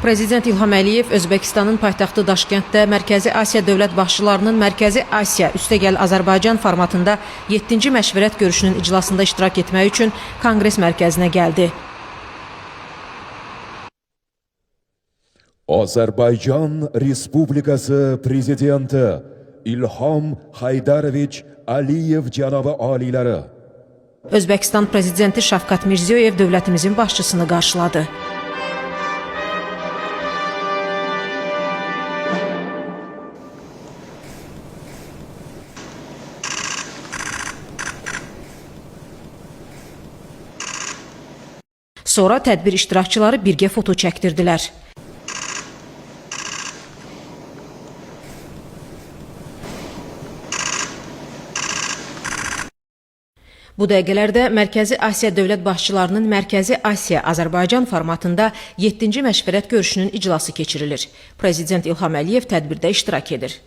Prezident İlham Əliyev Özbəkistanın paytaxtı Daşkənddə Mərkəzi Asiya dövlət başçılarının Mərkəzi Asiya üstəgəl Azərbaycan formatında 7-ci məşvərət görüşünün iclasında iştirak etmək üçün Konqres mərkəzinə gəldi. Azərbaycan Respublikası Prezidenti İlham Haydarovich Aliyev cənabı aliləri. Özbəkistan Prezidenti Şavkat Mirziyoyev dövlətimizin başçısını qarşıladı. Sonra tədbir iştirakçıları birgə foto çəkdirdilər. Bu dəqiqələrdə Mərkəzi Asiya dövlət başçılarının Mərkəzi Asiya Azərbaycan formatında 7-ci məşvərət görüşünün iclası keçirilir. Prezident İlham Əliyev tədbirdə iştirak edir.